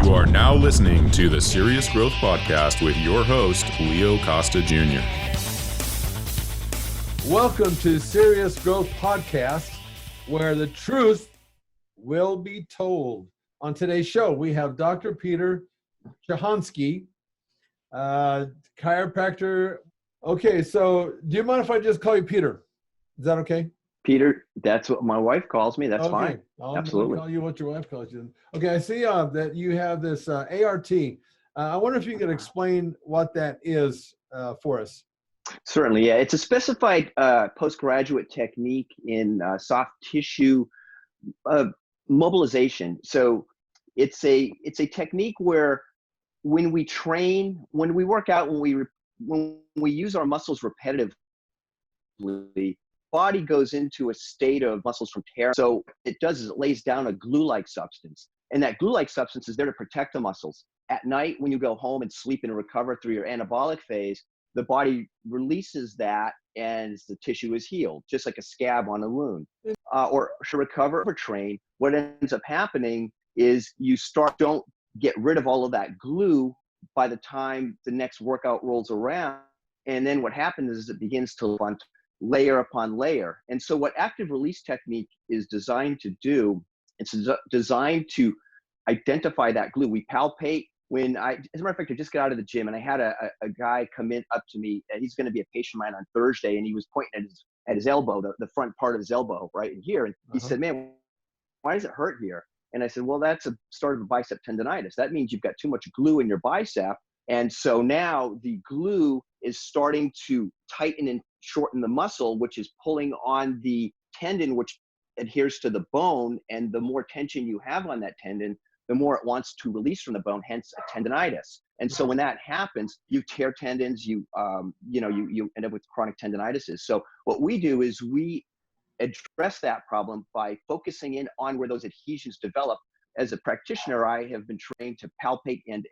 You are now listening to the Serious Growth Podcast with your host, Leo Costa Jr. Welcome to Serious Growth Podcast, where the truth will be told. On today's show, we have Dr. Peter Cichonski, chiropractor. Okay, so do you mind if I just call you Peter? Is that okay? Peter, that's what my wife calls me. That's fine. Absolutely. I'll call you what your wife calls you. Okay, I see that you have this ART. I wonder if you could explain what that is for us. Certainly, yeah. It's a specified postgraduate technique in soft tissue mobilization. So it's a technique where when we train, when we work out, when we use our muscles repetitively, body goes into a state of muscles from tear. So it does is it lays down a glue-like substance, and that glue-like substance is there to protect the muscles. At night, when you go home and sleep and recover through your anabolic phase, the body releases that and the tissue is healed, just like a scab on a wound. Or to recover or train, what ends up happening is you don't get rid of all of that glue by the time the next workout rolls around. And then what happens is it begins to layer upon layer. And so what active release technique is designed to do, it's designed to identify that glue. We palpate as a matter of fact, I just got out of the gym and I had a guy come in up to me, and he's going to be a patient of mine on Thursday, and he was pointing at his elbow, the front part of his elbow right in here. And he said, "Man, why does it hurt here?" And I said, "Well, that's a start of a bicep tendonitis. That means you've got too much glue in your bicep. And so now the glue is starting to tighten and shorten the muscle, which is pulling on the tendon, which adheres to the bone. And the more tension you have on that tendon, the more it wants to release from the bone, hence a tendonitis. And so when that happens, you tear tendons, you end up with chronic tendinitises. So what we do is we address that problem by focusing in on where those adhesions develop. As a practitioner, I have been trained to palpate and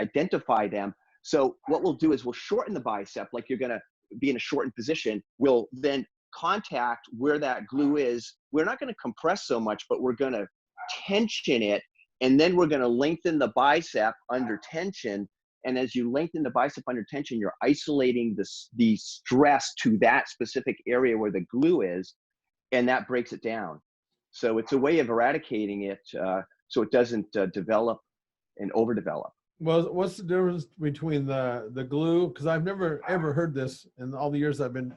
identify them. So what we'll do is we'll shorten the bicep, like you're going to be in a shortened position. We'll then contact where that glue is. We're not going to compress so much, but we're going to tension it. And then we're going to lengthen the bicep under tension. And as you lengthen the bicep under tension, you're isolating the stress to that specific area where the glue is, and that breaks it down. So it's a way of eradicating it so it doesn't develop and overdevelop. Well, what's the difference between the glue? Because I've never ever heard this in all the years I've been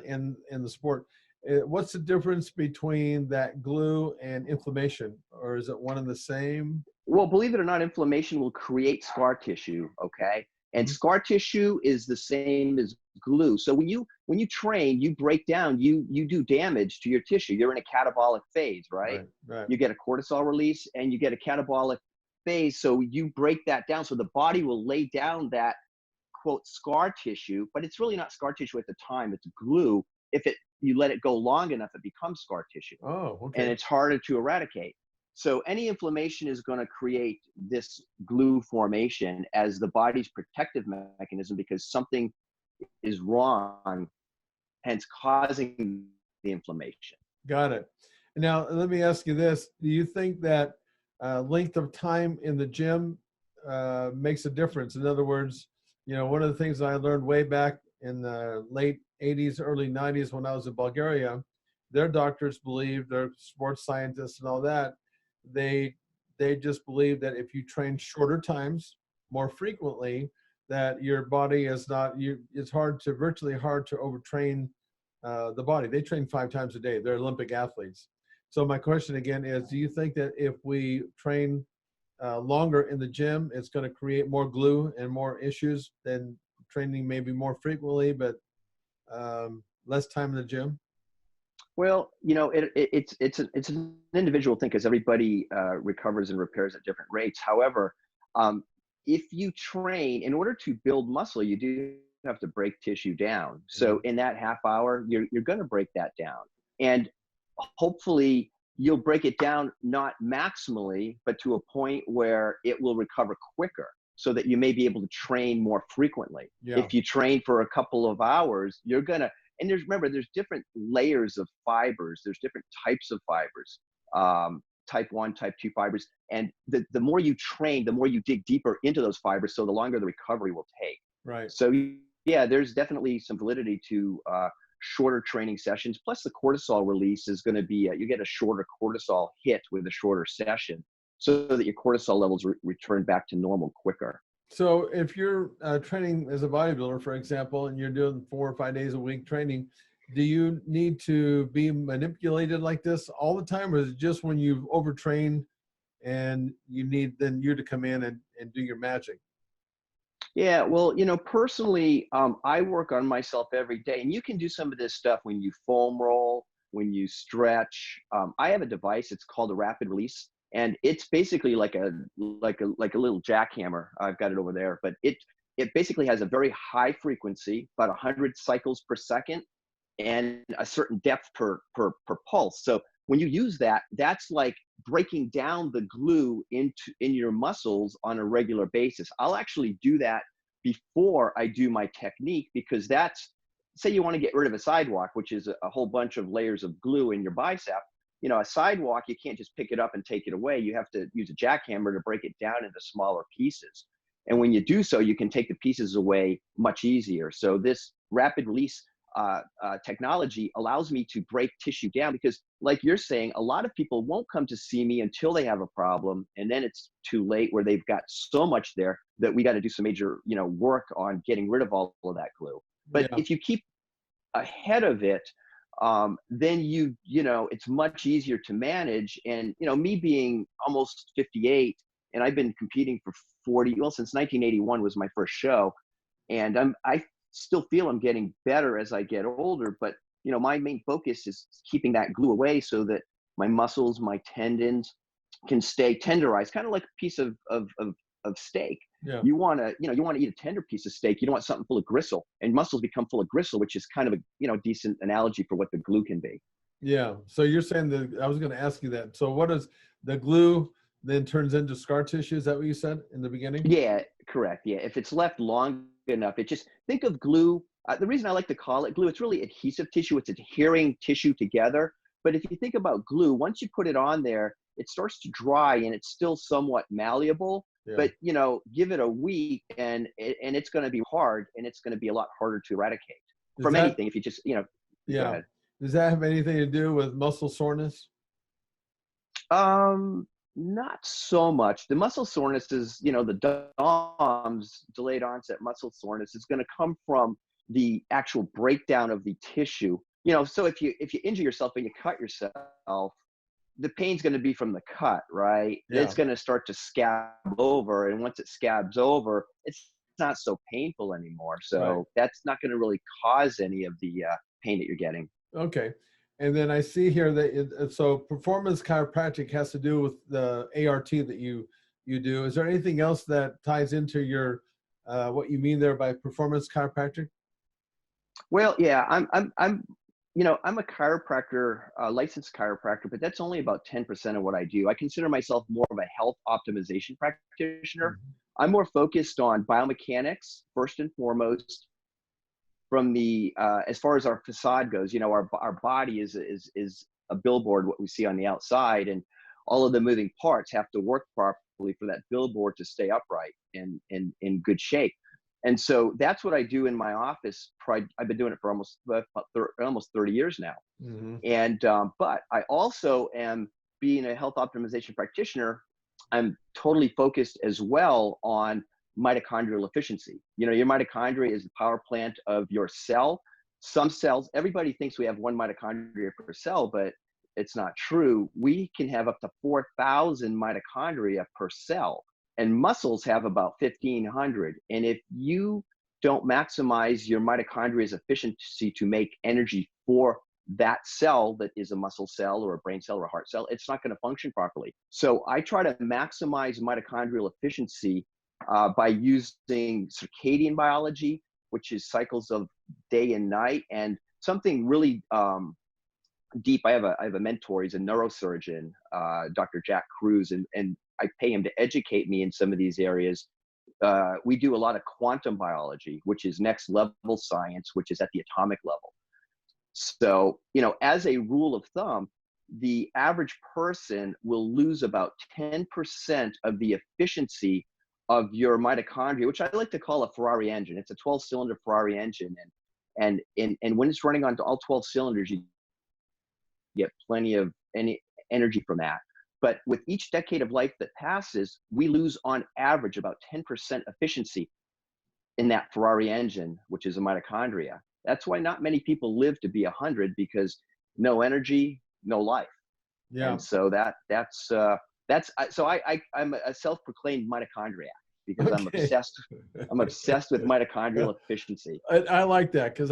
in the sport. What's the difference between that glue and inflammation, or is it one and the same? Well, believe it or not, inflammation will create scar tissue, okay? And scar tissue is the same as glue. So when you train, you break down, you do damage to your tissue. You're in a catabolic phase, right? Right. You get a cortisol release and you get a catabolic phase. So you break that down. So the body will lay down that, quote, scar tissue, but it's really not scar tissue at the time. It's glue. If you let it go long enough, it becomes scar tissue. Oh, okay. And it's harder to eradicate. So any inflammation is going to create this glue formation as the body's protective mechanism because something is wrong, hence causing the inflammation. Got it. Now, let me ask you this. Do you think that length of time in the gym makes a difference? In other words, one of the things I learned way back in the late 80s, early 90s when I was in Bulgaria, their doctors believed, their sports scientists and all that, they just believe that if you train shorter times, more frequently, that your body is it's virtually hard to overtrain the body. They train 5 times a day. They're Olympic athletes. So my question again is, do you think that if we train longer in the gym, it's going to create more glue and more issues than training maybe more frequently, but less time in the gym? Well, it's an individual thing because everybody recovers and repairs at different rates. However, if you train, in order to build muscle, you do have to break tissue down. So in that half hour, you're going to break that down. And hopefully you'll break it down, not maximally, but to a point where it will recover quicker so that you may be able to train more frequently. Yeah. If you train for a couple of hours, you're going to, and there's different layers of fibers. There's different types of fibers. type 1, type 2 fibers. And the more you train, the more you dig deeper into those fibers, so the longer the recovery will take. Right. So yeah, there's definitely some validity to shorter training sessions. Plus the cortisol release is going to be, you get a shorter cortisol hit with a shorter session so that your cortisol levels return back to normal quicker. So if you're training as a bodybuilder, for example, and you're doing 4 or 5 days a week training, do you need to be manipulated like this all the time, or is it just when you've overtrained and you need then you to come in and do your magic? Yeah, well, personally, I work on myself every day, and you can do some of this stuff when you foam roll, when you stretch. I have a device. It's called a rapid release, and it's basically like a little jackhammer. I've got it over there, but it basically has a very high frequency, about 100 cycles per second, and a certain depth per pulse. So when you use that, that's like breaking down the glue in your muscles on a regular basis. I'll actually do that before I do my technique, because that's, say you want to get rid of a sidewalk, which is a whole bunch of layers of glue in your bicep. A sidewalk, you can't just pick it up and take it away. You have to use a jackhammer to break it down into smaller pieces. And when you do so, you can take the pieces away much easier. So this rapid release technology allows me to break tissue down, because like you're saying, a lot of people won't come to see me until they have a problem, and then it's too late, where they've got so much there that we got to do some major work on getting rid of all of that glue. But if you keep ahead of it, then it's much easier to manage. And me being almost 58, and I've been competing for since 1981 was my first show, and I still feel I'm getting better as I get older, but my main focus is keeping that glue away so that my muscles, my tendons can stay tenderized, kind of like a piece of steak. Yeah. You want to eat a tender piece of steak. You don't want something full of gristle, and muscles become full of gristle, which is kind of a decent analogy for what the glue can be. Yeah. So you're saying that, I was going to ask you that. So what is the glue then turns into scar tissue? Is that what you said in the beginning? Yeah, correct. Yeah. If it's left long enough, think of glue. The reason I like to call it glue, it's really adhesive tissue. It's adhering tissue together. But if you think about glue, once you put it on there, it starts to dry and it's still somewhat malleable. Yeah. But, give it a week and it's going to be hard, and it's going to be a lot harder to eradicate from anything. If you just, yeah. Go ahead. Does that have anything to do with muscle soreness? Not so much. The muscle soreness is, the DOMS, delayed onset muscle soreness, is going to come from the actual breakdown of the tissue. So if you injure yourself and you cut yourself, the pain's going to be from the cut, right? Yeah. It's going to start to scab over, and once it scabs over, it's not so painful anymore. So that's not going to really cause any of the pain that you're getting. Okay. And then I see here that so performance chiropractic has to do with the ART that you do. Is there anything else that ties into your what you mean there by performance chiropractic? Well, yeah, I'm a chiropractor, licensed chiropractor, but that's only about 10% of what I do. I consider myself more of a health optimization practitioner. Mm-hmm. I'm more focused on biomechanics first and foremost. From the as far as our facade goes, our body is a billboard, what we see on the outside, and all of the moving parts have to work properly for that billboard to stay upright and in good shape. And so that's what I do in my office. I've been doing it for almost 30 years now. Mm-hmm. And but I also am, being a health optimization practitioner, I'm totally focused as well on mitochondrial efficiency. Your mitochondria is the power plant of your cell. Some cells, everybody thinks we have one mitochondria per cell, but it's not true. We can have up to 4,000 mitochondria per cell, and muscles have about 1,500. And if you don't maximize your mitochondria's efficiency to make energy for that cell that is a muscle cell or a brain cell or a heart cell, it's not going to function properly. So I try to maximize mitochondrial efficiency by using circadian biology, which is cycles of day and night, and something really deep. I have a mentor. He's a neurosurgeon, Dr. Jack Cruz, and I pay him to educate me in some of these areas. We do a lot of quantum biology, which is next level science, which is at the atomic level. So, as a rule of thumb, the average person will lose about 10% of the efficiency of your mitochondria, which I like to call a Ferrari engine. It's a 12-cylinder Ferrari engine. And when it's running on all 12 cylinders, you get plenty of energy from that. But with each decade of life that passes, we lose on average about 10% efficiency in that Ferrari engine, which is a mitochondria. That's why not many people live to be 100, because no energy, no life. Yeah. And so I'm a self-proclaimed mitochondriac, because Okay. I'm obsessed with mitochondrial efficiency. I like that, because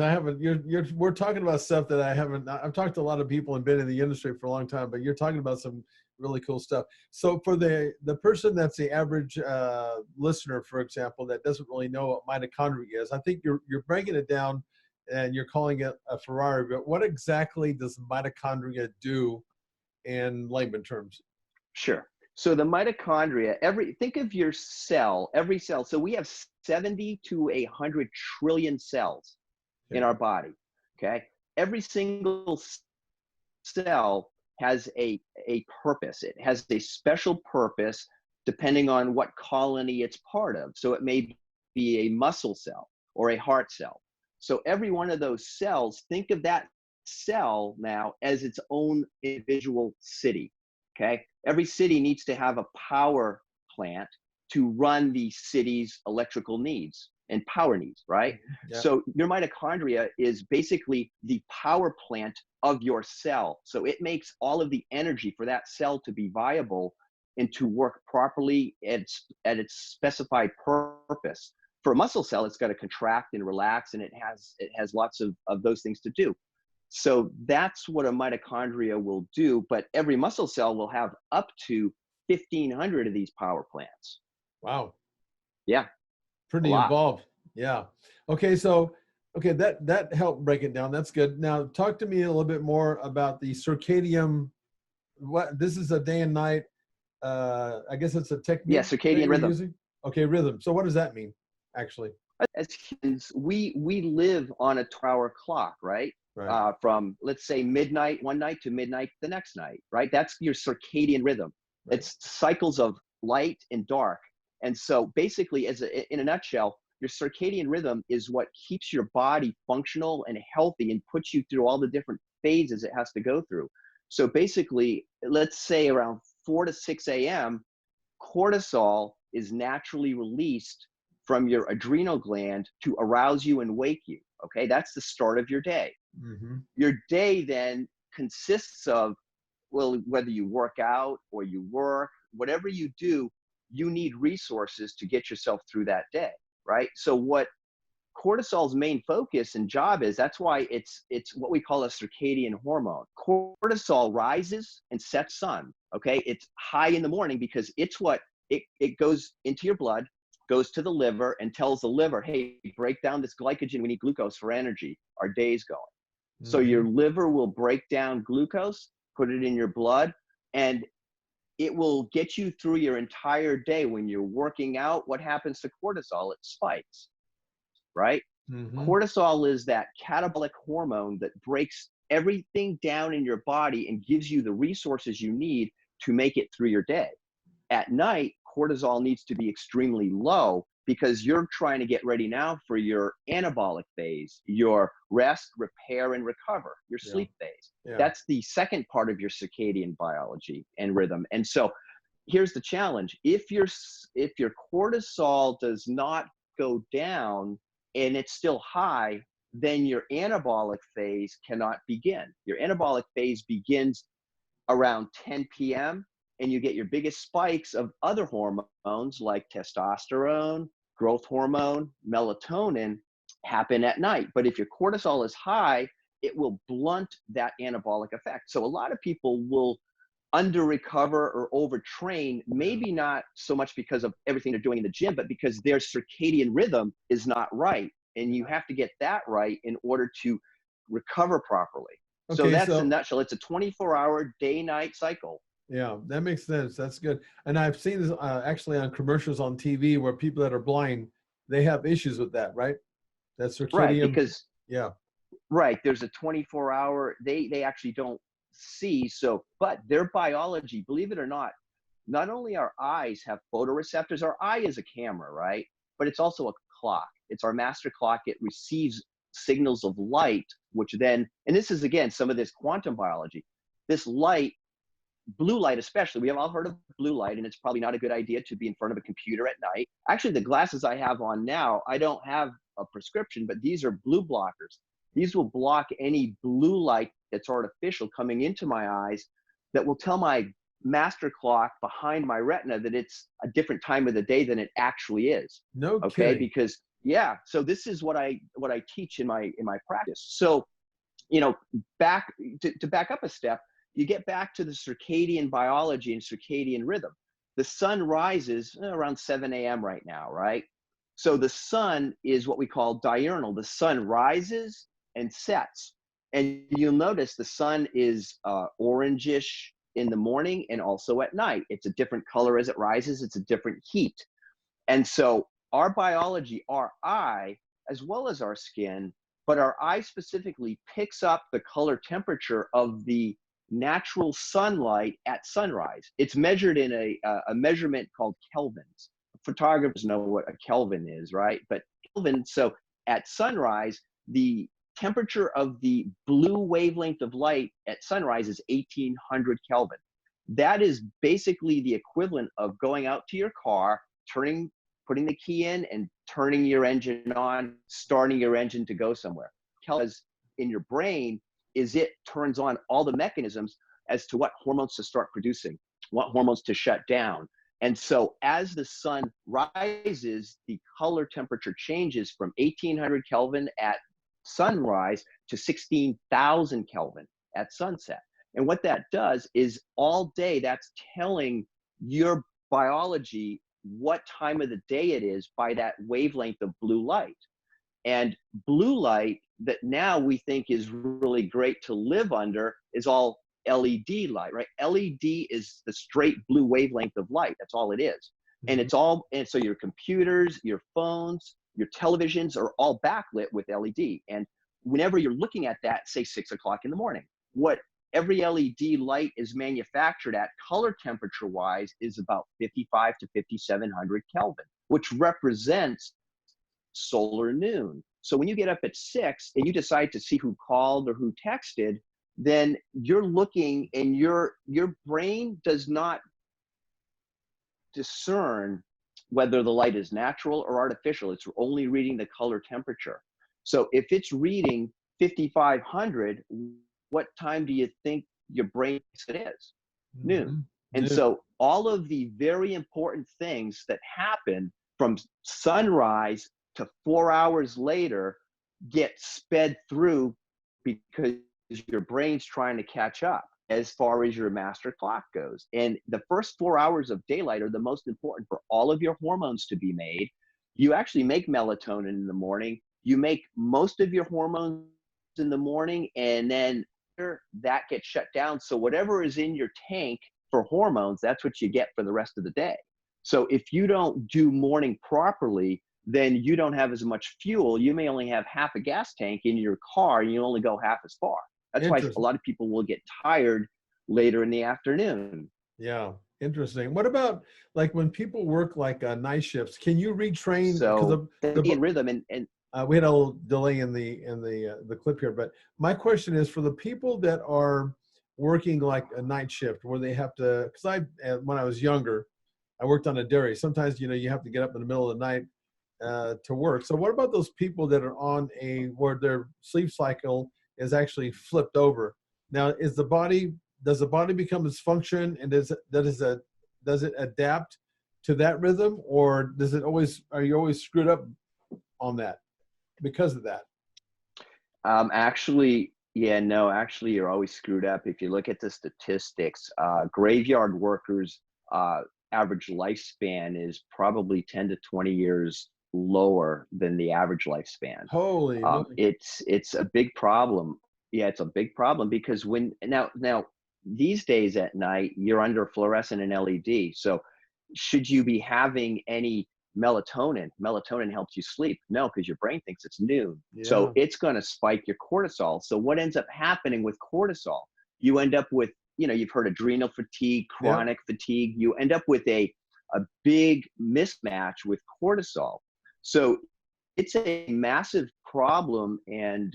we're talking about stuff that I've talked to a lot of people and been in the industry for a long time, but you're talking about some really cool stuff. So for the person that's the average listener, for example, that doesn't really know what mitochondria is, I think you're breaking it down and you're calling it a Ferrari, but what exactly does mitochondria do in layman terms? Sure. So the mitochondria, think of your cell, every cell. So we have 70 to 100 trillion cells in our body. Okay. Every single cell has a purpose. It has a special purpose depending on what colony it's part of. So it may be a muscle cell or a heart cell. So every one of those cells, think of that cell now as its own individual city. Okay. Every city needs to have a power plant to run the city's electrical needs and power needs, right? Yeah. So your mitochondria is basically the power plant of your cell. So it makes all of the energy for that cell to be viable and to work properly at its specified purpose. For a muscle cell, it's got to contract and relax, and it has lots of those things to do. So that's what a mitochondria will do, but every muscle cell will have up to 1,500 of these power plants. Wow. Yeah. Pretty involved. Yeah. Okay. So, that helped break it down. That's good. Now talk to me a little bit more about the circadian, this is a day and night, I guess it's a technique. Yeah. Circadian rhythm. Using? Okay. Rhythm. So what does that mean actually? As humans, we live on a 12-hour clock, right? Right. From, let's say, midnight one night to midnight the next night, right? That's your circadian rhythm. Right. It's cycles of light and dark. And so basically, in a nutshell, your circadian rhythm is what keeps your body functional and healthy and puts you through all the different phases it has to go through. So basically, let's say around 4 to 6 a.m., cortisol is naturally released from your adrenal gland to arouse you and wake you. Okay, that's the start of your day. Mm-hmm. Your day then consists of, well, whether you work out or you work, whatever you do, you need resources to get yourself through that day, right? So what cortisol's main focus and job is, that's why it's what we call a circadian hormone. Cortisol rises and sets sun, okay? It's high in the morning because it's what, it goes into your blood, goes to the liver and tells the liver, hey, break down this glycogen, we need glucose for energy, our day's going. Mm-hmm. So your liver will break down glucose, put it in your blood, and it will get you through your entire day. When you're working out, what happens to cortisol? It spikes, right? Mm-hmm. Cortisol is that catabolic hormone that breaks everything down in your body and gives you the resources you need to make it through your day. At night, cortisol needs to be extremely low because you're trying to get ready now for your anabolic phase, your rest, repair, and recover, your sleep phase. Yeah. That's the second part of your circadian biology and rhythm. And so here's the challenge. If your cortisol does not go down and it's still high, then your anabolic phase cannot begin. Your anabolic phase begins around 10 p.m. and you get your biggest spikes of other hormones like testosterone, growth hormone, melatonin happen at night. But if your cortisol is high, it will blunt that anabolic effect. So a lot of people will under-recover or overtrain, maybe not so much because of everything they're doing in the gym, but because their circadian rhythm is not right. And you have to get that right in order to recover properly. Okay, so that's in a nutshell. It's a 24-hour day-night cycle. Yeah, that makes sense. That's good. And I've seen this actually on commercials on TV where people that are blind, they have issues with that, right? That's circadian. Right, because right, there's a 24-hour. They actually don't see. So, but their biology, believe it or not only our eyes have photoreceptors, our eye is a camera, right? But it's also a clock. It's our master clock. It receives signals of light, which then, and this is again, some of this quantum biology, this light, blue light especially, we have all heard of blue light, and it's probably not a good idea to be in front of a computer at night. Actually, the glasses I have on now, I don't have a prescription, but these are blue blockers. These will block any blue light that's artificial coming into my eyes that will tell my master clock behind my retina that it's a different time of the day than it actually is. No Okay, kidding. because yeah, so this is what I teach in my practice. So, you know, back to back up a step, you get back to the circadian biology and circadian rhythm. The sun rises around 7 a.m. right now, right? So the sun is what we call diurnal. The sun rises and sets. And you'll notice the sun is orangish in the morning and also at night. It's a different color as it rises. It's a different heat. And so our biology, our eye, as well as our skin, but our eye specifically picks up the color temperature of the natural sunlight at sunrise. It's measured in a measurement called kelvins. Photographers know what a Kelvin is, right? But Kelvin, so at sunrise, the temperature of the blue wavelength of light at sunrise is 1800 Kelvin. That is basically the equivalent of going out to your car, putting the key in and turning your engine on, starting your engine to go somewhere. Kelvin in your brain is it turns on all the mechanisms as to what hormones to start producing, what hormones to shut down. And so as the sun rises, the color temperature changes from 1800 Kelvin at sunrise to 16,000 Kelvin at sunset. And what that does is all day, that's telling your biology what time of the day it is by that wavelength of blue light. And blue light that now we think is really great to live under is all LED light, right? LED is the straight blue wavelength of light. That's all it is. And it's all, and so your computers, your phones, your televisions are all backlit with LED. And whenever you're looking at that, say 6 o'clock in the morning, what every LED light is manufactured at color temperature wise is about 55 to 5700 Kelvin, which represents solar noon. So when you get up at 6 and you decide to see who called or who texted, then you're looking and your brain does not discern whether the light is natural or artificial. It's only reading the color temperature. So if it's reading 5500, what time do you think your brain thinks it is? Noon. And so all of the very important things that happen from sunrise to 4 hours later get sped through because your brain's trying to catch up as far as your master clock goes. And the first 4 hours of daylight are the most important for all of your hormones to be made. You actually make melatonin in the morning. You make most of your hormones in the morning, and then that gets shut down. So whatever is in your tank for hormones, that's what you get for the rest of the day. So if you don't do morning properly, then you don't have as much fuel. You may only have half a gas tank in your car, and you only go half as far. That's why a lot of people will get tired later in the afternoon. Yeah, interesting. What about like when people work like night shifts? Can you retrain? So the rhythm and we had a little delay in the clip here, but my question is for the people that are working like a night shift where they have to, because when I was younger, I worked on a dairy. Sometimes, you have to get up in the middle of the night to work. So what about those people that are on where their sleep cycle is actually flipped over? Now, does the body become dysfunction, and does it adapt to that rhythm, or are you always screwed up on that because of that? Actually, you're always screwed up. If you look at the statistics, graveyard workers average lifespan is probably 10 to 20 years lower than the average lifespan. Holy it's a big problem. Yeah, it's a big problem because now these days at night you're under fluorescent and LED. So should you be having any melatonin? Melatonin helps you sleep. No, because your brain thinks it's noon. Yeah. So it's going to spike your cortisol. So what ends up happening with cortisol? you end up with, you've heard adrenal fatigue, chronic fatigue. You end up with a big mismatch with cortisol. So it's a massive problem. And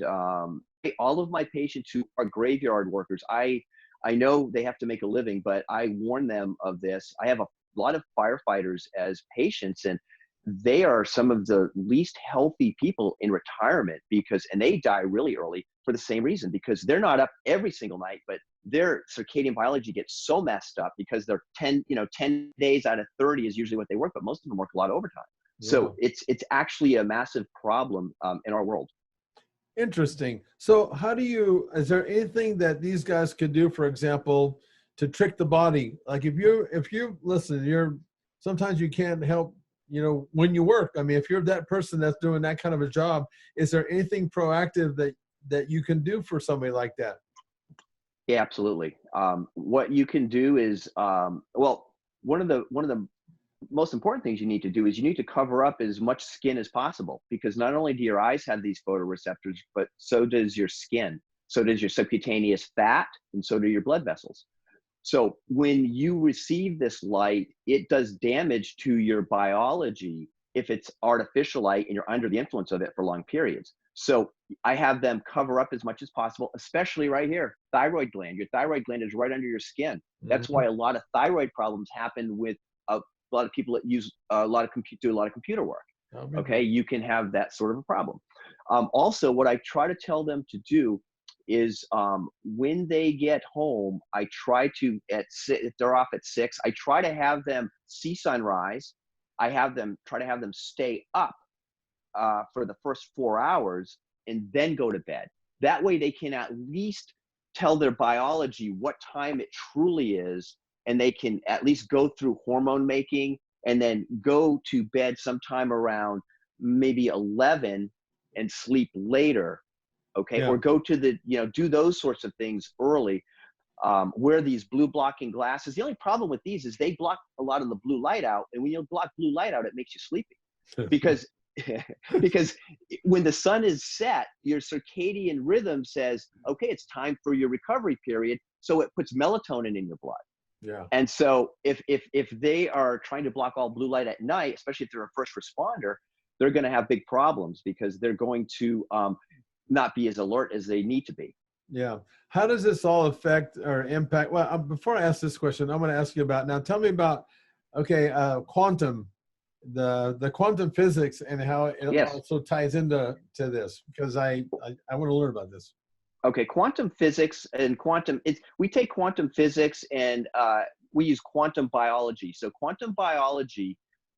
all of my patients who are graveyard workers, I know they have to make a living, but I warn them of this. I have a lot of firefighters as patients, and they are some of the least healthy people in retirement and they die really early for the same reason, because they're not up every single night, but their circadian biology gets so messed up because they're 10 days out of 30 is usually what they work, but most of them work a lot of overtime. Yeah. So it's actually a massive problem in our world. Interesting. So is there anything that these guys could do, for example, to trick the body? Like if you listen, sometimes you can't help, when you work. I mean, if you're that person that's doing that kind of a job, is there anything proactive that you can do for somebody like that? Yeah, absolutely. What you can do is, one of the most important things you need to do is you need to cover up as much skin as possible, because not only do your eyes have these photoreceptors, but so does your skin, so does your subcutaneous fat, and so do your blood vessels. So when you receive this light, it does damage to your biology if it's artificial light and you're under the influence of it for long periods. So I have them cover up as much as possible, especially right here, thyroid gland. Your thyroid gland is right under your skin. That's why a lot of thyroid problems happen with a lot of people that use do a lot of computer work. Okay, you can have that sort of a problem. Also, what I try to tell them to do is when they get home, I try to, if they're off at 6, I try to have them see sunrise. I try to have them stay up for the first 4 hours and then go to bed. That way they can at least tell their biology what time it truly is, and they can at least go through hormone making and then go to bed sometime around maybe 11 and sleep later. Okay. Yeah. Or go to do those sorts of things early. Wear these blue blocking glasses. The only problem with these is they block a lot of the blue light out. And when you block blue light out, it makes you sleepy because when the sun is set, your circadian rhythm says, okay, it's time for your recovery period. So it puts melatonin in your blood. Yeah. And so if they are trying to block all blue light at night, especially if they're a first responder, they're going to have big problems because they're going to not be as alert as they need to be. Yeah. How does this all affect or impact? Well, before I ask this question, I'm going to ask you now tell me about, quantum, the quantum physics and how it also ties into this, because I want to learn about this. Okay. Quantum physics and we take quantum physics and we use quantum biology. So quantum biology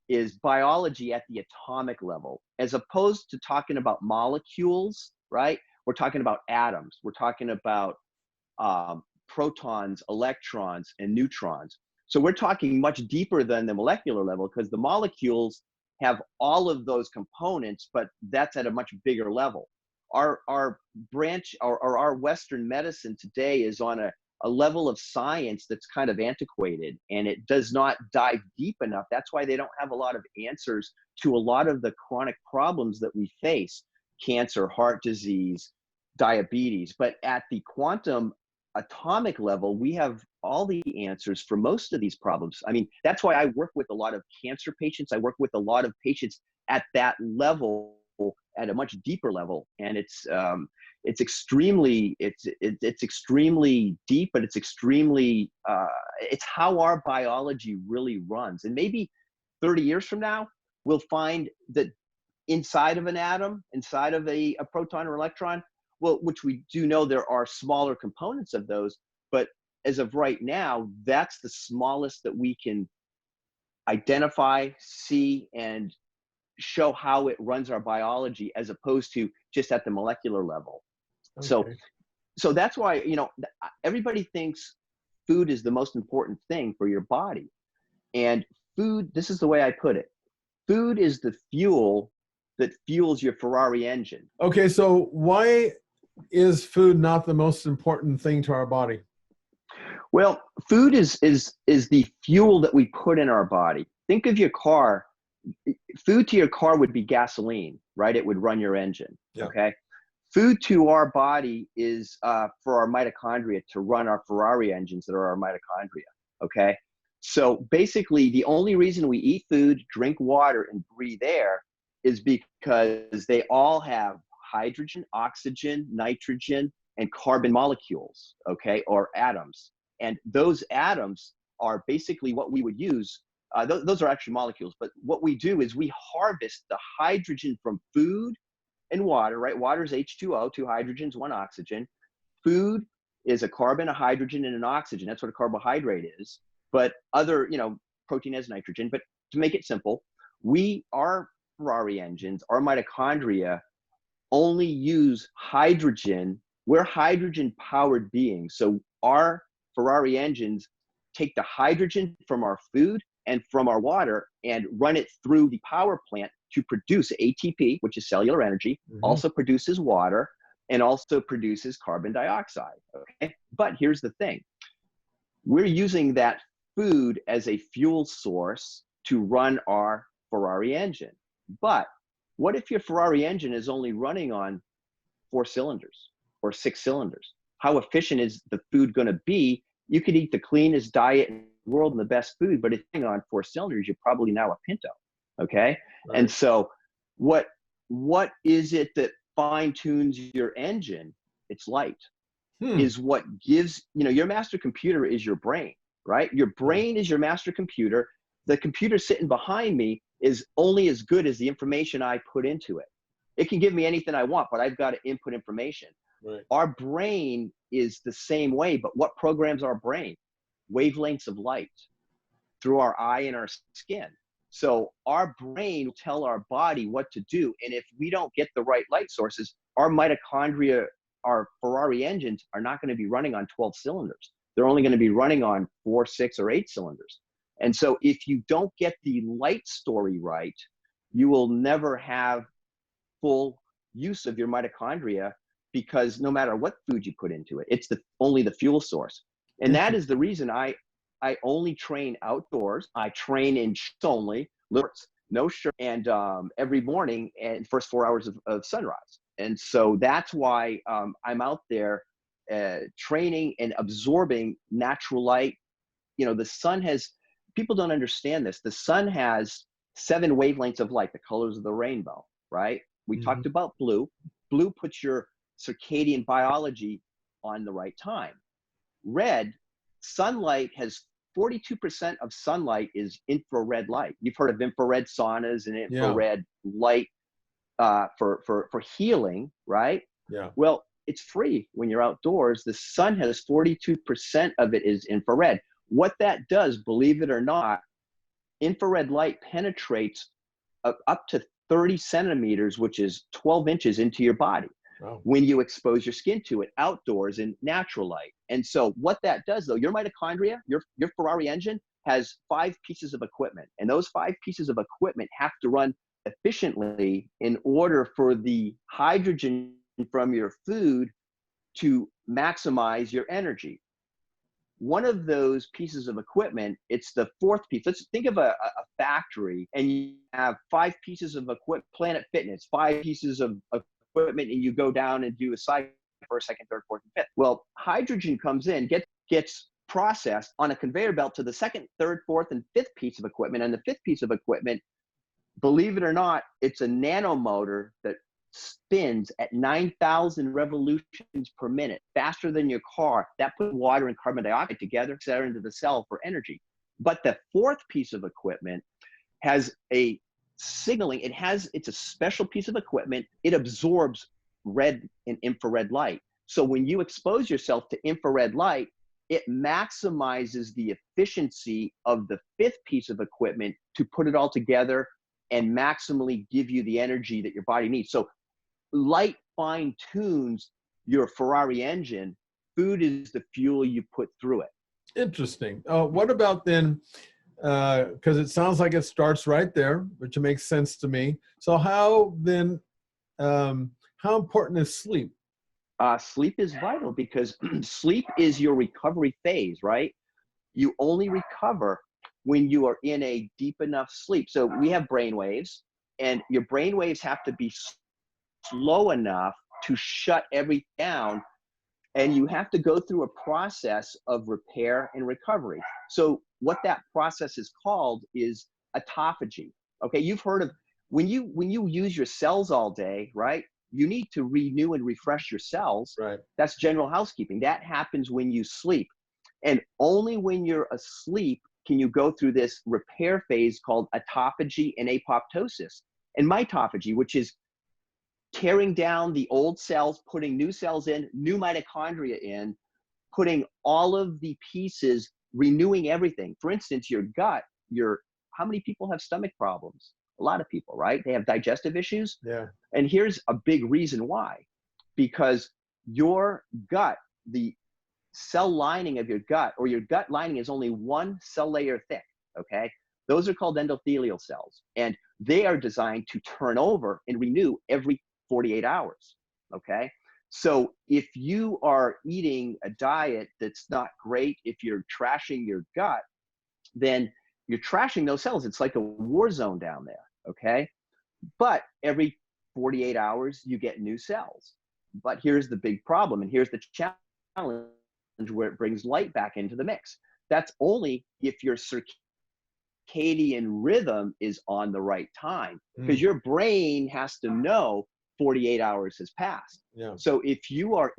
is biology at the atomic level, as opposed to talking about molecules, right? We're talking about atoms. We're talking about protons, electrons, and neutrons. So we're talking much deeper than the molecular level, because the molecules have all of those components, but that's at a much bigger level. Our branch or our Western medicine today is on a level of science that's kind of antiquated, and it does not dive deep enough. That's why they don't have a lot of answers to a lot of the chronic problems that we face: cancer, heart disease, diabetes. But at the quantum atomic level, we have all the answers for most of these problems. I mean, that's why I work with a lot of cancer patients. I work with a lot of patients at that level, at a much deeper level, and it's extremely deep, but it's how our biology really runs. And maybe 30 years from now, we'll find that inside of an atom, inside of a proton or electron, well, which we do know there are smaller components of those, but as of right now, that's the smallest that we can identify, see, and show how it runs our biology, as opposed to just at the molecular level. Okay. So that's why, everybody thinks food is the most important thing for your body. And food, this is the way I put it: food is the fuel that fuels your Ferrari engine. Okay, so why is food not the most important thing to our body? Well, food is the fuel that we put in our body. Think of your car. Food to your car would be gasoline, right? It would run your engine. Yeah. Okay. Food to our body is for our mitochondria to run our Ferrari engines that are our mitochondria, okay? So basically, the only reason we eat food, drink water, and breathe air is because they all have hydrogen, oxygen, nitrogen, and carbon molecules, okay, or atoms. And those atoms are basically what we would use. Those are actually molecules, but what we do is we harvest the hydrogen from food and water, right? Water is H2O, 2 hydrogens, 1 oxygen. Food is a carbon, a hydrogen, and an oxygen. That's what a carbohydrate is. But other, protein has nitrogen. But to make it simple, our Ferrari engines, our mitochondria only use hydrogen. We're hydrogen-powered beings. So our Ferrari engines take the hydrogen from our food and from our water and run it through the power plant to produce ATP, which is cellular energy, also produces water, and also produces carbon dioxide, okay? But here's the thing. We're using that food as a fuel source to run our Ferrari engine. But what if your Ferrari engine is only running on 4 cylinders or 6 cylinders? How efficient is the food going to be? You could eat the cleanest diet in the world and the best food, but if you're on 4 cylinders, you're probably now a Pinto, okay? Right. And so what is it that fine tunes your engine? It's light. Is what gives, your master computer is your brain, right? Your brain is your master computer. The computer sitting behind me is only as good as the information I put into it. It can give me anything I want, but I've got to input information. Right. Our brain is the same way, but what programs our brain? Wavelengths of light through our eye and our skin. So our brain will tell our body what to do. And if we don't get the right light sources, our mitochondria, our Ferrari engines are not going to be running on 12 cylinders. They're only going to be running on 4, 6, or 8 cylinders. And so if you don't get the light story right, you will never have full use of your mitochondria, because no matter what food you put into it, it's only the fuel source. And that is the reason I only train outdoors. I train in shirts only, no shirt, and every morning and first 4 hours of sunrise. And so that's why I'm out there training and absorbing natural light. The sun has, people don't understand this. The sun has 7 wavelengths of light, the colors of the rainbow, right? We talked about blue. Blue puts your circadian biology on the right time. Red, sunlight has 42% of sunlight is infrared light. You've heard of infrared saunas and infrared light for healing, right? Yeah. Well, it's free when you're outdoors. The sun has 42% of it is infrared. What that does, believe it or not, infrared light penetrates up to 30 centimeters, which is 12 inches into your body. Wow. When you expose your skin to it outdoors in natural light. And so what that does, though, your mitochondria, your Ferrari engine has 5 pieces of equipment. And those 5 pieces of equipment have to run efficiently in order for the hydrogen from your food to maximize your energy. One of those pieces of equipment, it's the 4th piece. Let's think of a factory, and you have 5 pieces of equipment, Planet Fitness, 5 pieces of equipment, and you go down and do a cycle, 1st, 2nd, 3rd, 4th, and 5th. Well, hydrogen comes in, gets processed on a conveyor belt to the 2nd, 3rd, 4th, and 5th piece of equipment. And the 5th piece of equipment, believe it or not, it's a nanomotor that spins at 9,000 revolutions per minute, faster than your car. That puts water and carbon dioxide together, set into the cell for energy. But the 4th piece of equipment has a signaling. It's a special piece of equipment. It absorbs red and infrared light. So when you expose yourself to infrared light, it maximizes the efficiency of the 5th piece of equipment to put it all together and maximally give you the energy that your body needs. So light fine tunes your Ferrari engine. Food is the fuel you put through it. Interesting. What about then, because it sounds like it starts right there, which makes sense to me. So how then, how important is sleep? Sleep is vital, because sleep is your recovery phase, right? You only recover when you are in a deep enough sleep. So we have brain waves, and your brain waves have to be slow enough to shut everything down. And you have to go through a process of repair and recovery. So what that process is called is autophagy. Okay, you've heard of when you use your cells all day, right? You need to renew and refresh your cells. Right. That's general housekeeping. That happens when you sleep. And only when you're asleep can you go through this repair phase called autophagy and apoptosis. And mitophagy, which is tearing down the old cells, putting new cells in, new mitochondria in, putting all of the pieces, renewing everything. For instance, your gut, how many people have stomach problems? A lot of people, right? They have digestive issues. Yeah. And here's a big reason why. Because your gut, the cell lining of your gut, or your gut lining is only one cell layer thick, okay? Those are called endothelial cells. And they are designed to turn over and renew every 48 hours, okay? So if you are eating a diet that's not great, if you're trashing your gut, then you're trashing those cells. It's like a war zone down there, okay? But every 48 hours, you get new cells. But here's the big problem, and here's the challenge where it brings light back into the mix. That's only if your circadian rhythm is on the right time, because your brain has to know 48 hours has passed. Yeah. So if you are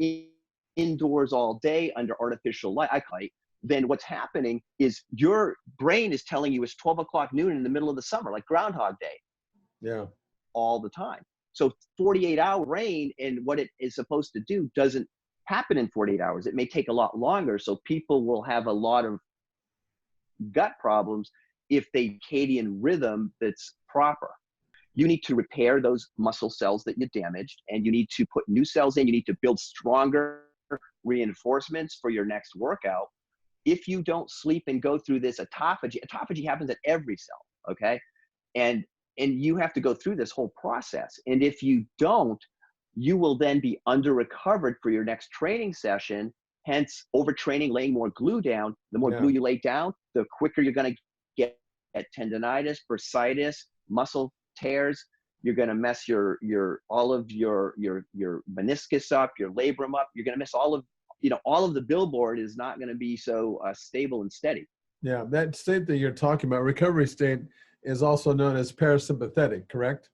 indoors all day under artificial light, then what's happening is your brain is telling you it's 12 o'clock noon in the middle of the summer, like Groundhog Day. Yeah. All the time. So 48-hour rain and what it is supposed to do doesn't happen in 48 hours. It may take a lot longer. So people will have a lot of gut problems if they circadian rhythm that's proper. You need to repair those muscle cells that you damaged, and you need to put new cells in. You need to build stronger reinforcements for your next workout. If you don't sleep and go through this autophagy happens at every cell, okay? And you have to go through this whole process. And if you don't, you will then be under-recovered for your next training session, hence overtraining, laying more glue down. The more glue you lay down, the quicker you're gonna get at tendonitis, bursitis, muscle tears. You're gonna mess all of your meniscus up, your labrum up. You're gonna miss all of the billboard is not gonna be so stable and steady. Yeah, that state that you're talking about, recovery state, is also known as parasympathetic, correct?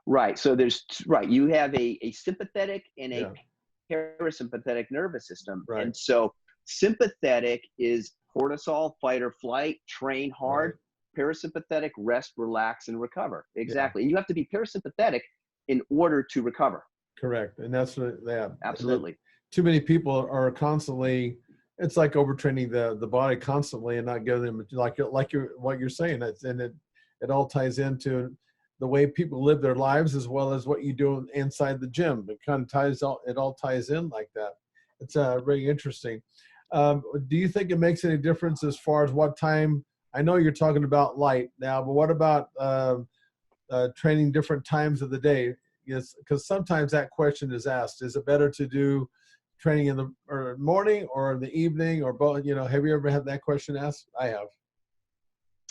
Right. So you have a sympathetic and a parasympathetic nervous system. Right. And so sympathetic is cortisol, fight or flight, train hard. Right. Parasympathetic, rest, relax, and recover. Exactly. Yeah. And you have to be parasympathetic in order to recover. Correct. And that's what, yeah. Absolutely. Too many people are constantly, it's like overtraining the body constantly and not giving them what you're saying. It all ties into the way people live their lives as well as what you do inside the gym. It kind of it all ties in like that. It's very interesting. Do you think it makes any difference as far as what time? I know you're talking about light now, but what about training different times of the day? Yes, because sometimes that question is asked: is it better to do training in the morning or in the evening or both? Have you ever had that question asked? I have.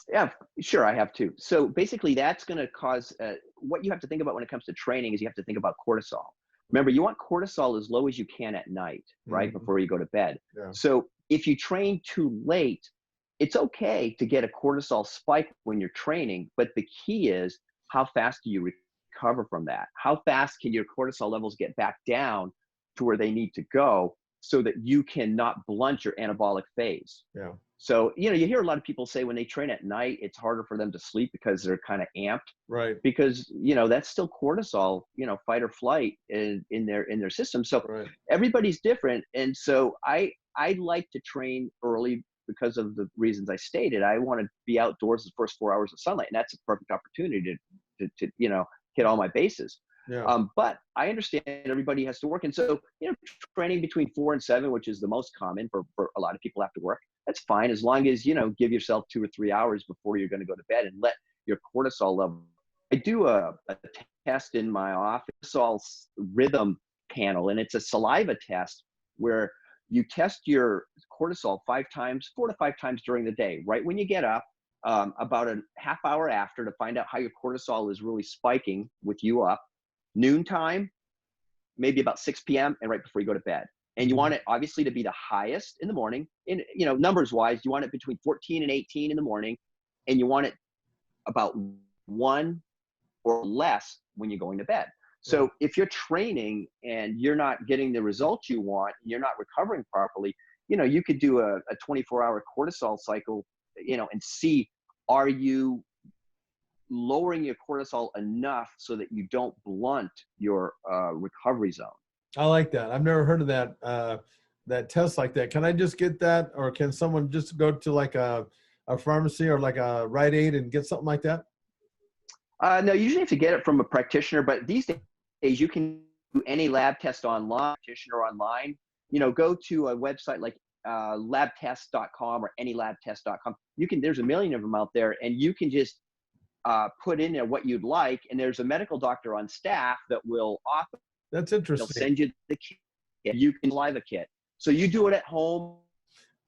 Yeah, sure, I have too. So basically, that's going to cause what you have to think about when it comes to training is you have to think about cortisol. Remember, you want cortisol as low as you can at night, right, before you go to bed. Yeah. So if you train too late, it's okay to get a cortisol spike when you're training, but the key is how fast do you recover from that? How fast can your cortisol levels get back down to where they need to go so that you cannot blunt your anabolic phase? Yeah. So, you hear a lot of people say when they train at night, it's harder for them to sleep because they're kind of amped. Right. Because, that's still cortisol, fight or flight in their system. So everybody's different. And so I like to train early because of the reasons I stated. I want to be outdoors the first 4 hours of sunlight, and that's a perfect opportunity to hit all my bases. Yeah. But I understand everybody has to work. And so, training between 4 and 7, which is the most common for a lot of people after work, that's fine. As long as, give yourself 2 or 3 hours before you're going to go to bed and let your cortisol level. I do a test in my office, cortisol rhythm panel, and it's a saliva test where you test your cortisol 4 to 5 times during the day, right when you get up, about a half hour after to find out how your cortisol is really spiking with you up, noontime, maybe about 6 p.m. and right before you go to bed. And you want it obviously to be the highest in the morning. In, you know, numbers wise, you want it between 14 and 18 in the morning, and you want it about 1 or less when you're going to bed. So if you're training and you're not getting the results you want, you're not recovering properly, you know, you could do a 24-hour cortisol cycle, you know, and see, are you lowering your cortisol enough so that you don't blunt your recovery zone? I like that. I've never heard of that, that test like that. Can I just get that, or can someone just go to like a pharmacy or like a Rite Aid and get something like that? No, you usually have to get it from a practitioner, but these days you can do any lab test online, practitioner online. You know, go to a website like labtest.com or anylabtest.com. There's a million of them out there, and you can just put in there what you'd like, and there's a medical doctor on staff that will offer. That's interesting. They'll send you the kit. You can saliva kit. So you do it at home.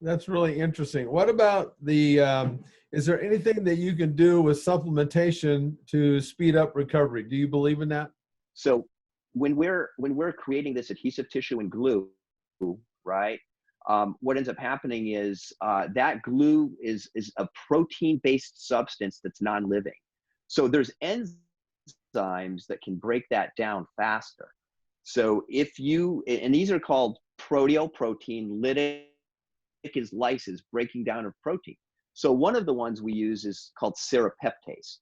That's really interesting. What about the, is there anything that you can do with supplementation to speed up recovery? Do you believe in that? So when we're creating this adhesive tissue and glue, right, what ends up happening is that glue is a protein-based substance that's non-living. So there's enzymes that can break that down faster. So if you, and these are called proteoprotein, lytic is lysis, breaking down of protein. So one of the ones we use is called serapeptase.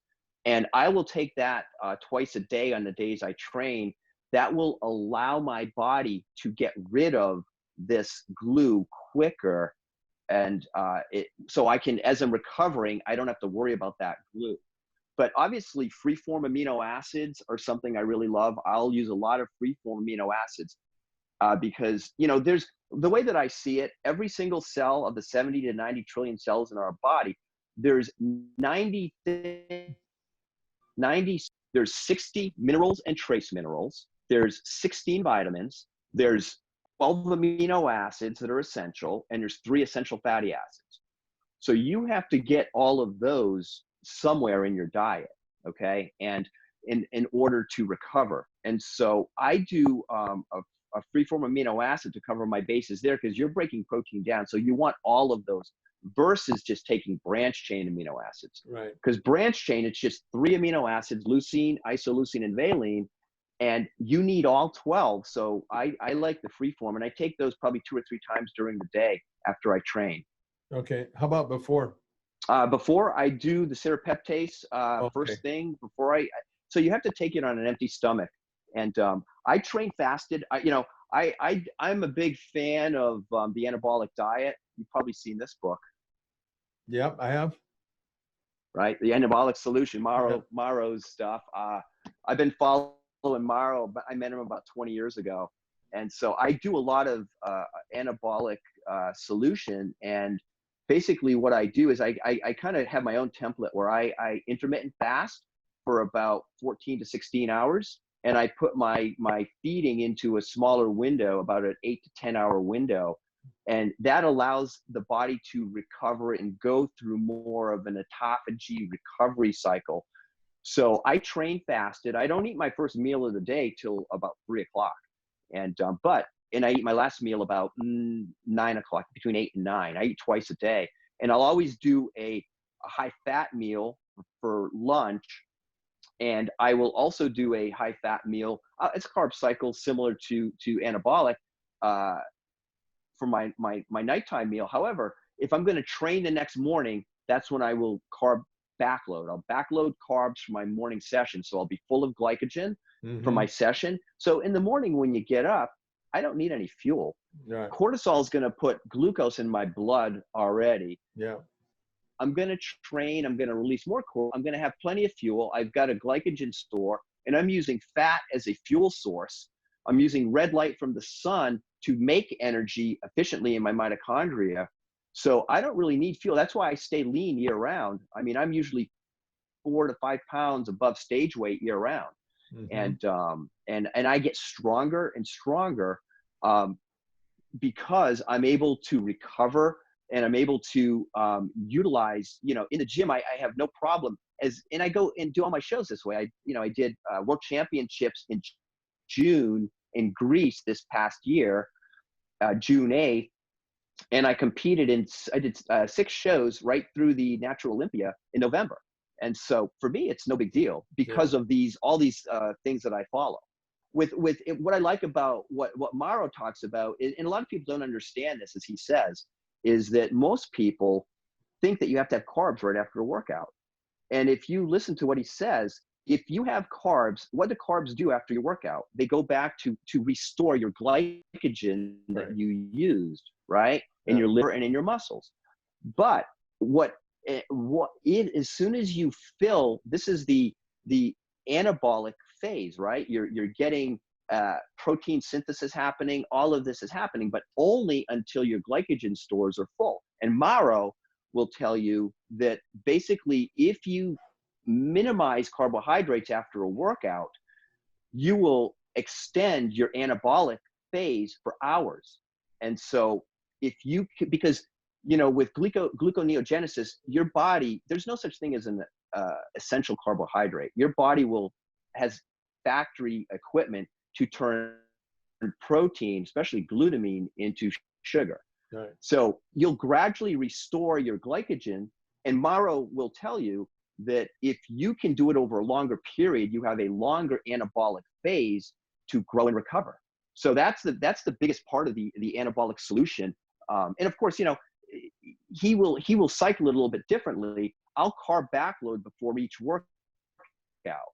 And I will take that twice a day on the days I train. That will allow my body to get rid of this glue quicker. And so I can, as I'm recovering, I don't have to worry about that glue. But obviously, free-form amino acids are something I really love. I'll use a lot of free-form amino acids because, you know, there's the way that I see it, every single cell of the 70 to 90 trillion cells in our body, there's 60 minerals and trace minerals. There's 16 vitamins. There's 12 amino acids that are essential, and there's 3 essential fatty acids. So you have to get all of those somewhere in your diet, okay, and in order to recover. And so I do a free-form amino acid to cover my bases there, because you're breaking protein down, so you want all of those versus just taking branch chain amino acids, right? Because branch chain, it's just 3 amino acids: leucine, isoleucine, and valine, and you need all 12. So I like the free-form, and I take those probably 2 or 3 times during the day after I train. Okay, how about before? Before I do the serapeptase, Okay. first thing before so you have to take it on an empty stomach. And I train fasted. I'm a big fan of the anabolic diet. You've probably seen this book. Yep, I have. Right, the anabolic solution, Maro's stuff. I've been following Maro, but I met him about 20 years ago, and so I do a lot of anabolic solution. And basically what I do is I kind of have my own template where I intermittent fast for about 14 to 16 hours. And I put my feeding into a smaller window, about an 8 to 10 hour window. And that allows the body to recover and go through more of an Etapa G recovery cycle. So I train fasted. I don't eat my first meal of the day till about 3 o'clock. And I eat my last meal about 9 o'clock, between 8 and 9. I eat twice a day. And I'll always do a high fat meal for lunch. And I will also do a high fat meal. It's a carb cycle similar to anabolic for my nighttime meal. However, if I'm going to train the next morning, that's when I will carb backload. I'll backload carbs for my morning session. So I'll be full of glycogen for my session. So in the morning when you get up, I don't need any fuel. Right. Cortisol is going to put glucose in my blood already. Yeah. I'm going to train. I'm going to release more cortisol. I'm going to have plenty of fuel. I've got a glycogen store, and I'm using fat as a fuel source. I'm using red light from the sun to make energy efficiently in my mitochondria. So I don't really need fuel. That's why I stay lean year round. I mean, I'm usually 4 to 5 pounds above stage weight year round. And I get stronger and stronger because I'm able to recover, and I'm able to utilize, in the gym, I have no problem and I go and do all my shows this way. I did World Championships in June in Greece this past year, June 8th. And I did 6 shows right through the Natural Olympia in November. And so for me, it's no big deal because of all these things that I follow. What I like about what Mauro talks about, and a lot of people don't understand this, as he says, is that most people think that you have to have carbs right after a workout. And if you listen to what he says, if you have carbs, what do carbs do after your workout? They go back to restore your glycogen that you used, right? In your liver and in your muscles. But as soon as you fill, this is the anabolic phase, right? You're getting protein synthesis happening. All of this is happening, but only until your glycogen stores are full. And Mauro will tell you that basically, if you minimize carbohydrates after a workout, you will extend your anabolic phase for hours. And so because with gluconeogenesis, your body, there's no such thing as an essential carbohydrate. Your body has factory equipment to turn protein, especially glutamine, into sugar. Right. So you'll gradually restore your glycogen, and Mauro will tell you that if you can do it over a longer period, you have a longer anabolic phase to grow and recover. So that's the biggest part of the anabolic solution. And of course, he will cycle it a little bit differently. I'll carb backload before each workout.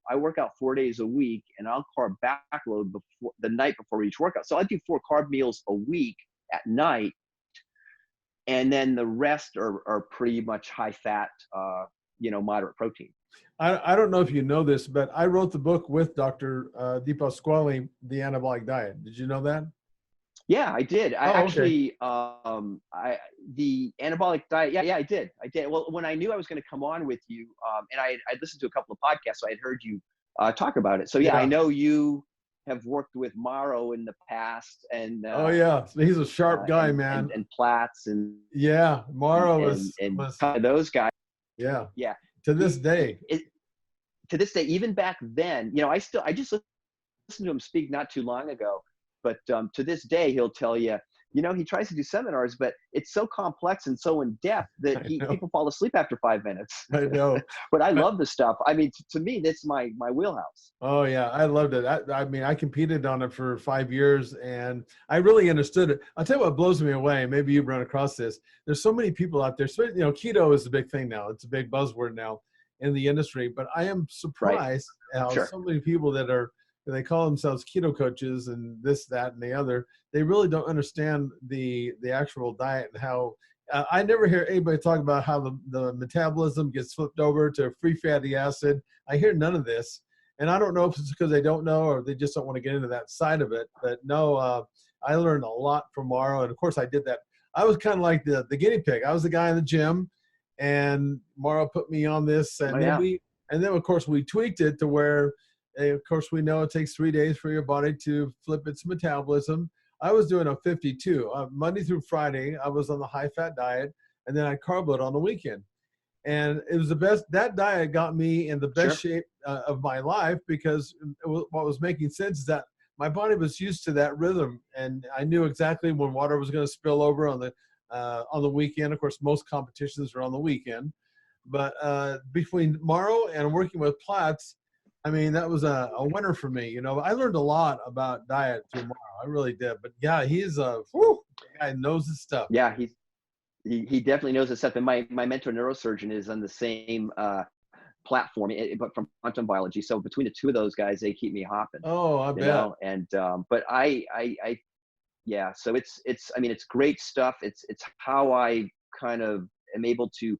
I work out 4 days a week, and I'll carb backload before the night before each workout. So I do 4 carb meals a week at night, and then the rest are pretty much high fat, moderate protein. I don't know if you know this, but I wrote the book with Dr. Di Pasquale, The Anabolic Diet. Did you know that? Yeah, I did. The anabolic diet. Yeah, I did. Well, when I knew I was going to come on with you, and I listened to a couple of podcasts, so I had heard you talk about it. So yeah, I know you have worked with Mauro in the past, and he's a sharp guy, man. And Platts and Mauro was kind of those guys. Yeah. To this day, even back then, I just listened to him speak not too long ago. But to this day, he'll tell you, he tries to do seminars, but it's so complex and so in depth that people fall asleep after 5 minutes. I know. But I love the stuff. I mean, to me, that's my wheelhouse. Oh, yeah. I loved it. I competed on it for 5 years, and I really understood it. I'll tell you what blows me away. Maybe you've run across this. There's so many people out there. Keto is a big thing now. It's a big buzzword now in the industry. But I am surprised how so many people they call themselves keto coaches and this, that, and the other. They really don't understand the actual diet and how I never hear anybody talk about how the metabolism gets flipped over to free fatty acid. I hear none of this. And I don't know if it's because they don't know or they just don't want to get into that side of it. But no, I learned a lot from Mauro. And of course I did that. I was kind of like the guinea pig. I was the guy in the gym, and Mauro put me on this. And then of course we tweaked it to where, of course, we know it takes 3 days for your body to flip its metabolism. I was doing a 52. Monday through Friday, I was on the high-fat diet, and then I carb load on the weekend. And it was the best. That diet got me in the best shape of my life, because what was making sense is that my body was used to that rhythm, and I knew exactly when water was going to spill over on the weekend. Of course, most competitions are on the weekend. But between Mauro and working with Platts, I mean, that was a winner for me. I learned a lot about diet through Mauro. I really did. But yeah, he's the guy knows his stuff. Yeah, he definitely knows his stuff. And my mentor neurosurgeon is on the same platform, but from quantum biology. So between the two of those guys, they keep me hopping. Oh, I bet. And but so it's great stuff. It's how I kind of am able to,